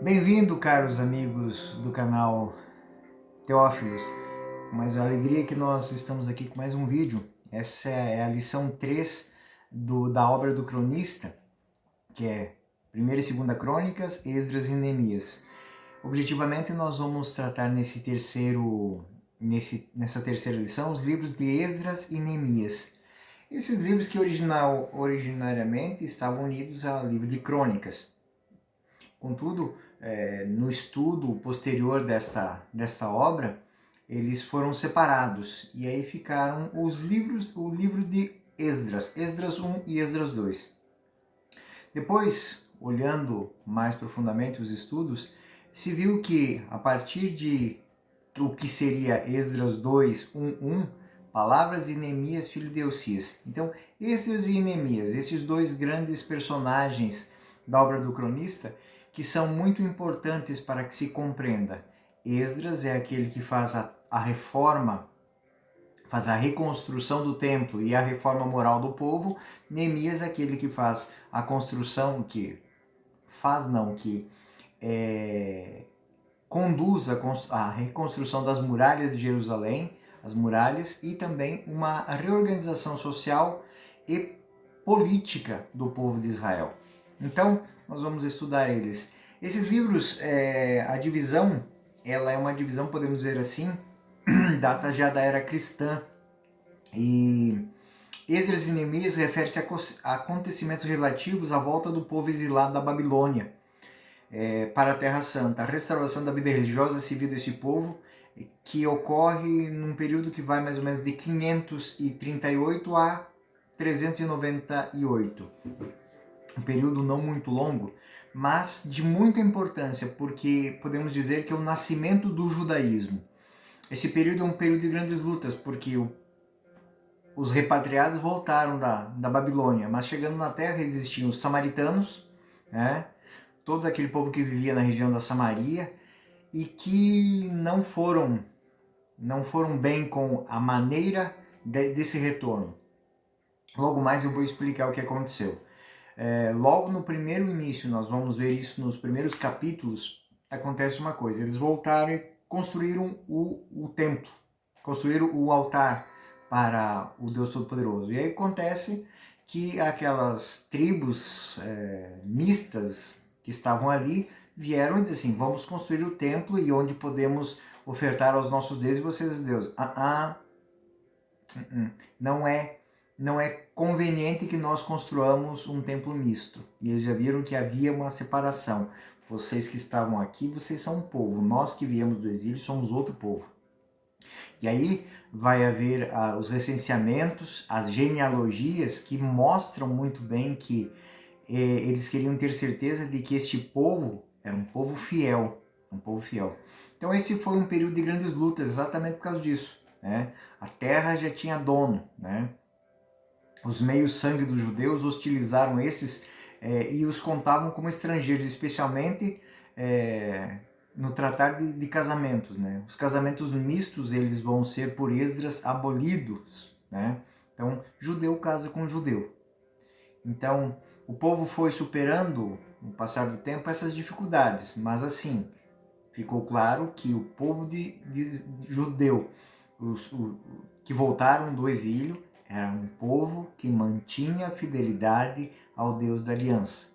Bem-vindo, caros amigos do canal Teófilos. Com mais uma alegria que nós estamos aqui com mais um vídeo. Essa é a lição 3 da obra do cronista, que é 1ª e 2ª Crônicas, Esdras e Neemias. Objetivamente, nós vamos tratar nessa terceira lição os livros de Esdras e Neemias. Esses livros que originariamente estavam unidos ao livro de Crônicas. Contudo, no estudo posterior desta obra, eles foram separados e aí ficaram o livro de Esdras, Esdras 1 e Esdras 2. Depois, olhando mais profundamente os estudos, se viu que a partir de o que seria Esdras 2, 1, palavras de Neemias, filho de Elcias. Então, Esdras e Neemias, esses dois grandes personagens da obra do cronista, que são muito importantes para que se compreenda. Esdras é aquele que faz a reforma, faz a reconstrução do templo e a reforma moral do povo. Neemias é aquele que faz a construção, conduz a reconstrução das muralhas de Jerusalém, as muralhas, e também uma reorganização social e política do povo de Israel. Então, nós vamos estudar eles. Esses livros, a divisão, ela é uma divisão, podemos dizer assim, data já da era cristã. E Esdras e Neemias refere-se a acontecimentos relativos à volta do povo exilado da Babilônia para a Terra Santa, a restauração da vida religiosa e civil desse povo, que ocorre num período que vai mais ou menos de 538 a 398. Um período não muito longo, mas de muita importância, porque podemos dizer que é o nascimento do judaísmo. Esse período é um período de grandes lutas, porque os repatriados voltaram da Babilônia, mas chegando na terra existiam os samaritanos, né? Todo aquele povo que vivia na região da Samaria e que não foram bem com a maneira desse retorno. Logo mais eu vou explicar o que aconteceu. Logo no primeiro início, nós vamos ver isso nos primeiros capítulos, acontece uma coisa. Eles voltaram e construíram o templo, construíram o altar para o Deus Todo-Poderoso. E aí acontece que aquelas tribos mistas que estavam ali vieram e disseram assim: vamos construir o templo e onde podemos ofertar aos nossos deuses e vocês os deuses. Não é conveniente que nós construamos um templo misto. E eles já viram que havia uma separação. Vocês que estavam aqui, vocês são um povo. Nós que viemos do exílio somos outro povo. E aí vai haver os recenseamentos, as genealogias que mostram muito bem que eles queriam ter certeza de que este povo era um povo fiel, Então esse foi um período de grandes lutas, exatamente por causa disso, né? A terra já tinha dono, né? Os meios-sangue dos judeus hostilizaram esses e os contavam como estrangeiros, especialmente no tratar de casamentos, né? Os casamentos mistos, eles vão ser por Esdras abolidos, né? Então, judeu casa com judeu. Então, o povo foi superando, no passar do tempo, essas dificuldades, mas assim, ficou claro que o povo de judeu, que voltaram do exílio, era um povo que mantinha fidelidade ao Deus da aliança.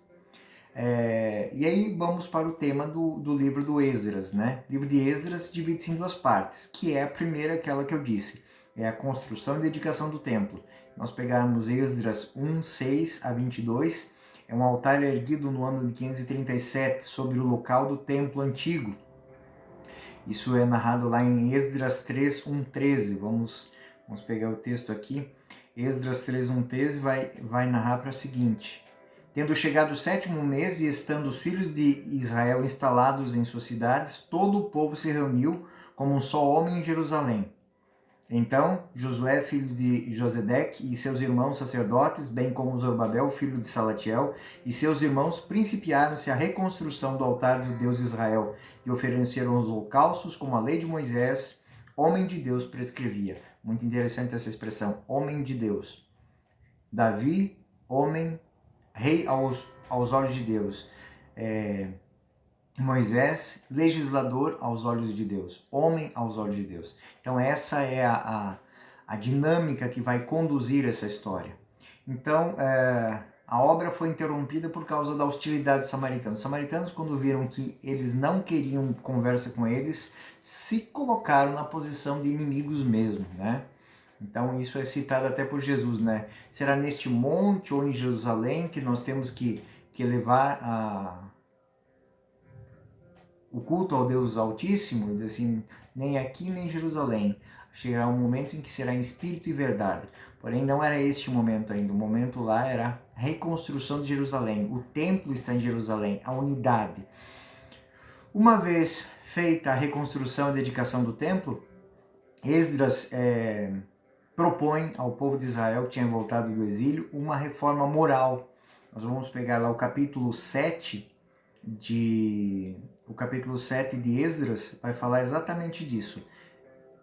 E aí vamos para o tema do livro do Esdras, né? O livro de Esdras divide-se em duas partes, que é a primeira, aquela que eu disse, é a construção e dedicação do templo. Nós pegarmos Esdras 1, 6 a 22, é um altar erguido no ano de 537 sobre o local do templo antigo. Isso é narrado lá em Esdras 3, 1, 13. Vamos pegar o texto aqui. Esdras 3, 1, 13 vai narrar para o seguinte: tendo chegado o 7º mês e estando os filhos de Israel instalados em suas cidades, todo o povo se reuniu como um só homem em Jerusalém. Então Josué, filho de Josedeque, e seus irmãos sacerdotes, bem como Zorobabel, filho de Salatiel, e seus irmãos, principiaram-se a reconstrução do altar do Deus Israel, e ofereceram os holocaustos como a lei de Moisés, homem de Deus, prescrevia. Muito interessante essa expressão, homem de Deus. Davi, homem, rei aos olhos de Deus. Moisés, legislador aos olhos de Deus, homem aos olhos de Deus. Então essa é a dinâmica que vai conduzir essa história. Então a obra foi interrompida por causa da hostilidade dos samaritanos. Os samaritanos, quando viram que eles não queriam conversa com eles, se colocaram na posição de inimigos mesmo, né? Então isso é citado até por Jesus, né? Será neste monte ou em Jerusalém que nós temos que levar o culto ao Deus Altíssimo? Diz assim, nem aqui nem em Jerusalém. Chegará um momento em que será em espírito e verdade. Porém, não era este o momento ainda. O momento lá era a reconstrução de Jerusalém. O templo está em Jerusalém, a unidade. Uma vez feita a reconstrução e dedicação do templo, Esdras propõe ao povo de Israel, que tinha voltado do exílio, uma reforma moral. Nós vamos pegar lá o capítulo 7 de Esdras, vai falar exatamente disso,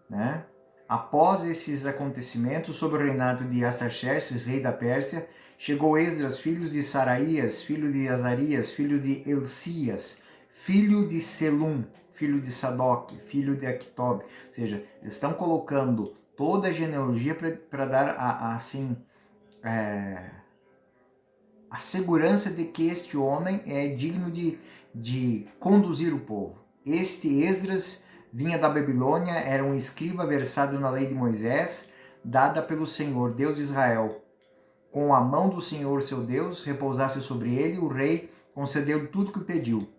né? Após esses acontecimentos, sob o reinado de Artaxerxes, rei da Pérsia, chegou Esdras, filho de Saraías, filho de Azarias, filho de Elcias, filho de Selum, filho de Sadoc, filho de Aquitob. Ou seja, eles estão colocando toda a genealogia para dar a segurança de que este homem é digno de conduzir o povo. Este Esdras vinha da Babilônia, era um escriba versado na lei de Moisés, dada pelo Senhor, Deus de Israel. Com a mão do Senhor, seu Deus, repousasse sobre ele, o rei concedeu tudo o que pediu.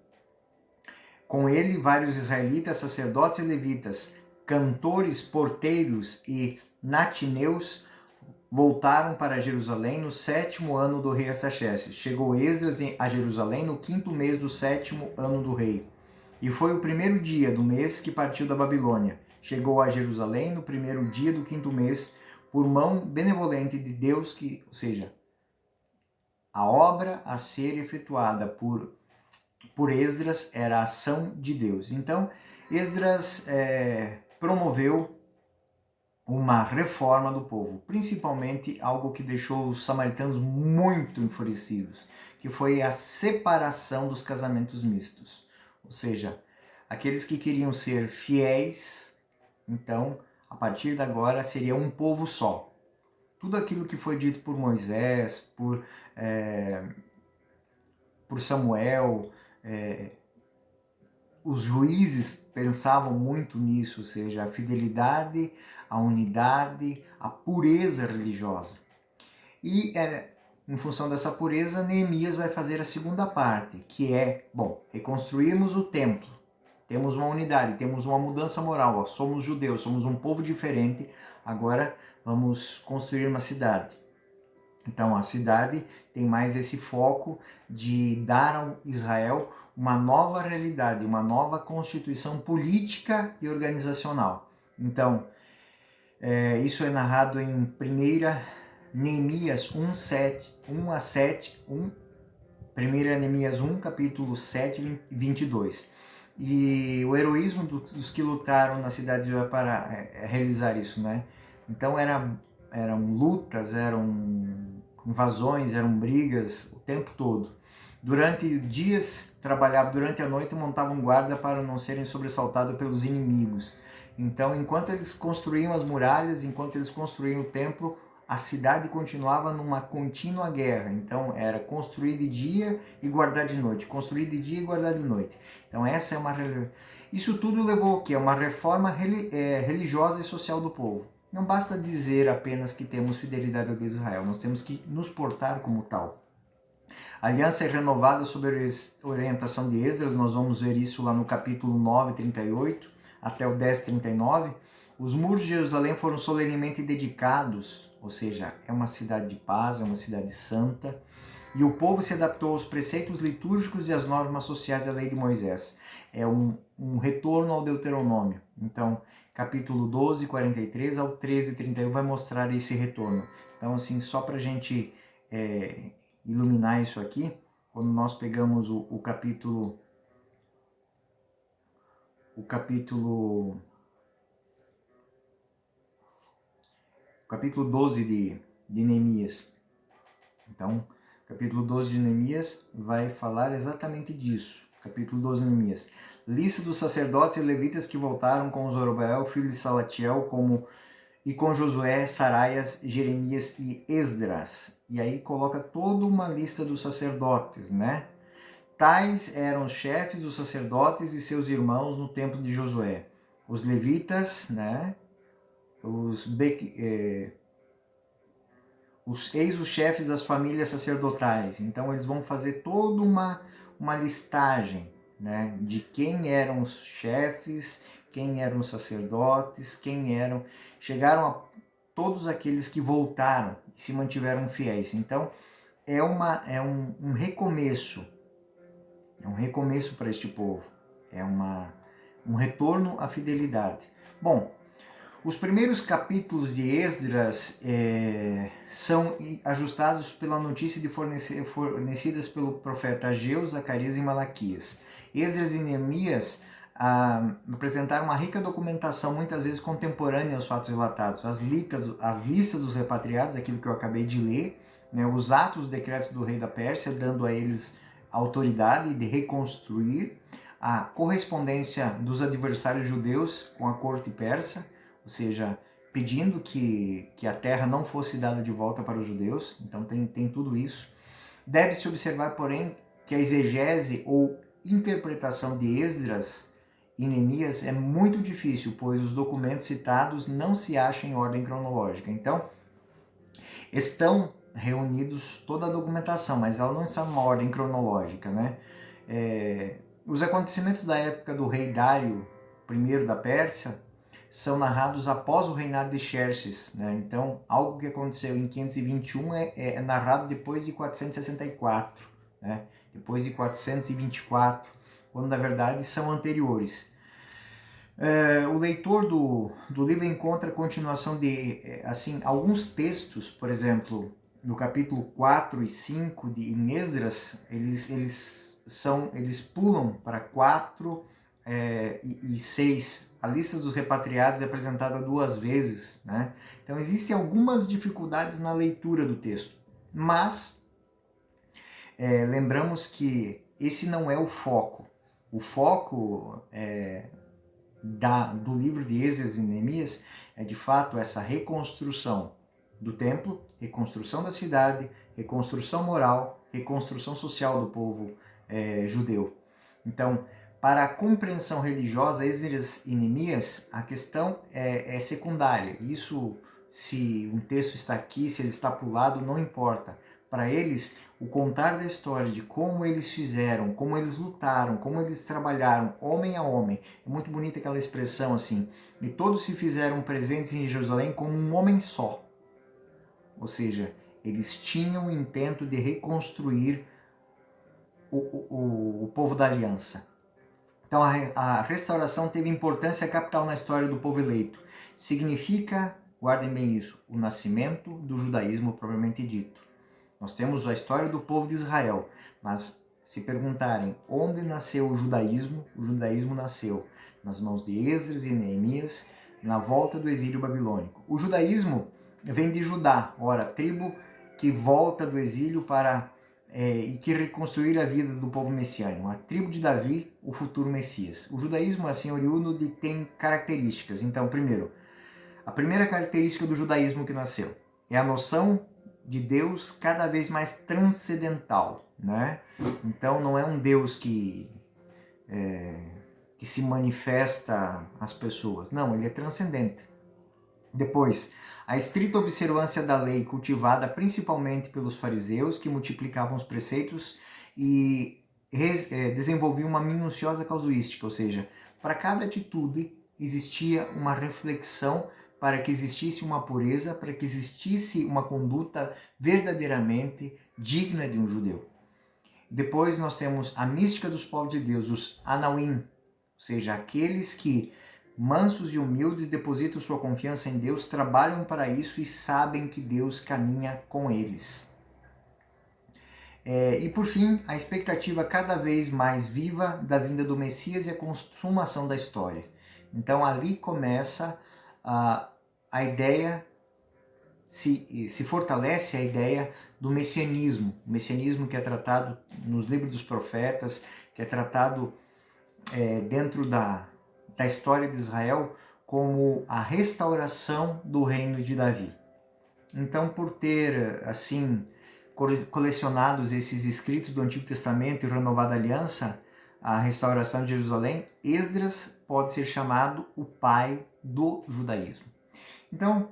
Com ele, vários israelitas, sacerdotes e levitas, cantores, porteiros e natineus voltaram para Jerusalém no 7º ano do rei Artaxerxes. Chegou Esdras a Jerusalém no 5º mês do 7º ano do rei. E foi o primeiro dia do mês que partiu da Babilônia. Chegou a Jerusalém no primeiro dia do 5º mês, por mão benevolente de Deus, ou seja, a obra a ser efetuada por Esdras era a ação de Deus. Então, Esdras promoveu uma reforma do povo, principalmente algo que deixou os samaritanos muito enfurecidos, que foi a separação dos casamentos mistos. Ou seja, aqueles que queriam ser fiéis, então, a partir de agora, seria um povo só. Tudo aquilo que foi dito por Moisés, por Samuel, os juízes pensavam muito nisso, ou seja, a fidelidade, a unidade, a pureza religiosa. E em função dessa pureza, Neemias vai fazer a segunda parte, que é, reconstruirmos o templo, temos uma unidade, temos uma mudança moral, somos judeus, somos um povo diferente, agora vamos construir uma cidade. Então a cidade tem mais esse foco de dar a Israel uma nova realidade, uma nova constituição política e organizacional. Então, isso é narrado em 1 Neemias 1 a 7, 1 Neemias 1, capítulo 7, 22. E o heroísmo dos que lutaram na cidade para realizar isso, né? Então eram lutas, eram invasões, eram brigas o tempo todo. Durante dias, trabalhavam, durante a noite montavam guarda para não serem sobressaltados pelos inimigos. Então, enquanto eles construíam as muralhas, enquanto eles construíam o templo, a cidade continuava numa contínua guerra. Então, era construir de dia e guardar de noite, construir de dia e guardar de noite. Então, essa é uma... Isso tudo levou o quê? Uma reforma religiosa e social do povo. Não basta dizer apenas que temos fidelidade ao Deus de Israel, nós temos que nos portar como tal. A aliança é renovada sob a orientação de Esdras, nós vamos ver isso lá no capítulo 9, 38, até o 10, 39. Os muros de Jerusalém foram solenemente dedicados, ou seja, é uma cidade de paz, é uma cidade santa, e o povo se adaptou aos preceitos litúrgicos e às normas sociais da lei de Moisés. É um retorno ao Deuteronômio. Então, capítulo 12, 43 ao 13, 31 vai mostrar esse retorno. Então, assim, só para a gente iluminar isso aqui, quando nós pegamos o capítulo 12 de Neemias. Então, capítulo 12 de Neemias vai falar exatamente disso. capítulo 12 de Neemias. Lista dos sacerdotes e levitas que voltaram com Zorobabel, filho de Salatiel, e com Josué, Saraias, Jeremias e Esdras. E aí coloca toda uma lista dos sacerdotes, né? Tais eram os chefes dos sacerdotes e seus irmãos no templo de Josué. Os levitas, né? Eis os chefes das famílias sacerdotais. Então eles vão fazer toda uma listagem, né? De quem eram os chefes, quem eram os sacerdotes, chegaram a todos aqueles que voltaram e se mantiveram fiéis. Então é um recomeço. É um recomeço para este povo. É um retorno à fidelidade. Bom, os primeiros capítulos de Esdras são ajustados pela notícia fornecidas pelo profeta Ageu, Zacarias e Malaquias. Esdras e Neemias apresentaram uma rica documentação, muitas vezes contemporânea aos fatos relatados. As listas dos repatriados, aquilo que eu acabei de ler, né, os atos, os decretos do rei da Pérsia, dando a eles autoridade de reconstruir, a correspondência dos adversários judeus com a corte persa, ou seja, pedindo que a terra não fosse dada de volta para os judeus. Então tem tudo isso. Deve-se observar, porém, que a exegese ou interpretação de Esdras e Neemias é muito difícil, pois os documentos citados não se acham em ordem cronológica. Então, estão reunidos toda a documentação, mas ela não está numa ordem cronológica, né? Os acontecimentos da época do rei Dário I da Pérsia são narrados após o reinado de Xerxes, né? Então, algo que aconteceu em 521 é narrado depois de 464, né? Depois de 424, quando na verdade são anteriores. O leitor do livro encontra a continuação de alguns textos, por exemplo, no capítulo 4 e 5 em Esdras, eles pulam para 4 e 6. A lista dos repatriados é apresentada 2 vezes, né? Então existem algumas dificuldades na leitura do texto, mas lembramos que esse não é o foco. O foco do livro de Esdras e Neemias é de fato essa reconstrução do templo, reconstrução da cidade, reconstrução moral, reconstrução social do povo judeu. Então, para a compreensão religiosa, Esdras e Neemias, a questão é secundária. Isso, se um texto está aqui, se ele está para o lado, não importa. Para eles, o contar da história de como eles fizeram, como eles lutaram, como eles trabalharam, homem a homem. É muito bonita aquela expressão assim. E todos se fizeram presentes em Jerusalém como um homem só. Ou seja, eles tinham o intento de reconstruir o povo da aliança. Então a restauração teve importância capital na história do povo eleito. Significa, guardem bem isso, o nascimento do judaísmo propriamente dito. Nós temos a história do povo de Israel, mas se perguntarem onde nasceu o judaísmo nasceu nas mãos de Esdras e Neemias, na volta do exílio babilônico. O judaísmo vem de Judá, ora, tribo que volta do exílio e que reconstruir a vida do povo messiânico. A tribo de Davi, o futuro Messias. O judaísmo, assim, oriundo tem características. Então, primeiro, a primeira característica do judaísmo que nasceu é a noção de Deus cada vez mais transcendental, né? Então, não é um Deus que se manifesta às pessoas. Não, ele é transcendente. Depois, a estrita observância da lei, cultivada principalmente pelos fariseus, que multiplicavam os preceitos e desenvolviam uma minuciosa casuística, ou seja, para cada atitude existia uma reflexão para que existisse uma pureza, para que existisse uma conduta verdadeiramente digna de um judeu. Depois nós temos a mística dos povos de Deus, os Anawim, ou seja, aqueles que mansos e humildes depositam sua confiança em Deus, trabalham para isso e sabem que Deus caminha com eles. E por fim, a expectativa cada vez mais viva da vinda do Messias e a consumação da história. Então ali começa a ideia, se fortalece a ideia do messianismo, o messianismo que é tratado nos livros dos profetas, que é tratado dentro da história de Israel como a restauração do reino de Davi. Então, por ter, assim, colecionados esses escritos do Antigo Testamento e Renovada Aliança, a restauração de Jerusalém, Esdras pode ser chamado o pai do judaísmo. Então,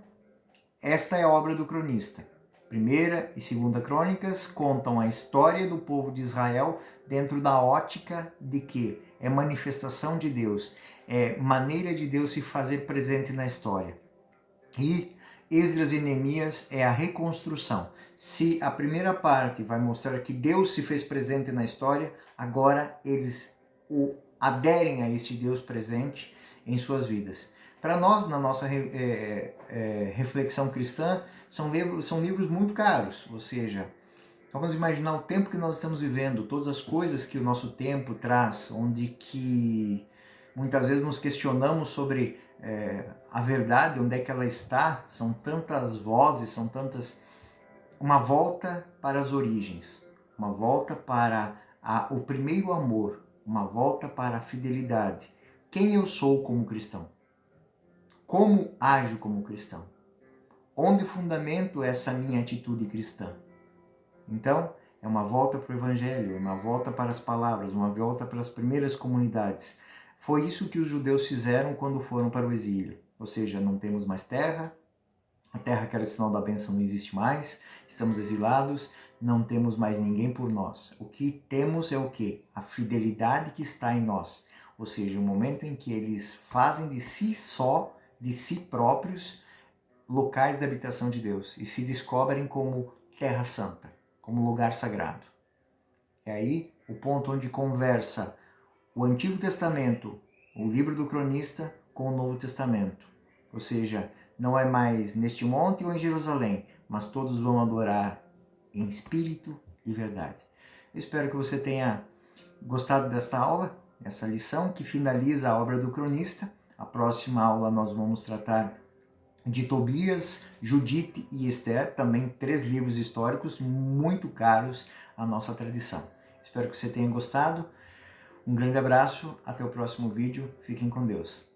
esta é a obra do cronista. Primeira e Segunda Crônicas contam a história do povo de Israel dentro da ótica de que é manifestação de Deus, é maneira de Deus se fazer presente na história. E Esdras e Neemias é a reconstrução. Se a primeira parte vai mostrar que Deus se fez presente na história, agora eles aderem a este Deus presente em suas vidas. Para nós, na nossa reflexão cristã, são livros muito caros, ou seja, vamos imaginar o tempo que nós estamos vivendo, todas as coisas que o nosso tempo traz, onde que muitas vezes nos questionamos sobre a verdade, onde é que ela está, são tantas vozes, são tantas... Uma volta para as origens, uma volta para o primeiro amor, uma volta para a fidelidade. Quem eu sou como cristão? Como ajo como cristão? Onde fundamento essa minha atitude cristã? Então, é uma volta para o Evangelho, uma volta para as palavras, uma volta para as primeiras comunidades. Foi isso que os judeus fizeram quando foram para o exílio. Ou seja, não temos mais terra, a terra que era sinal da bênção não existe mais, estamos exilados, não temos mais ninguém por nós. O que temos é o quê? A fidelidade que está em nós. Ou seja, o momento em que eles fazem de si só, de si próprios, locais de habitação de Deus e se descobrem como terra santa, como lugar sagrado. É aí o ponto onde conversa o Antigo Testamento, o livro do cronista, com o Novo Testamento. Ou seja, não é mais neste monte ou em Jerusalém, mas todos vão adorar em espírito e verdade. Eu espero que você tenha gostado desta aula, essa lição que finaliza a obra do cronista. A próxima aula nós vamos tratar de Tobias, Judite e Esther, também 3 livros históricos muito caros à nossa tradição. Espero que você tenha gostado. Um grande abraço, até o próximo vídeo, fiquem com Deus.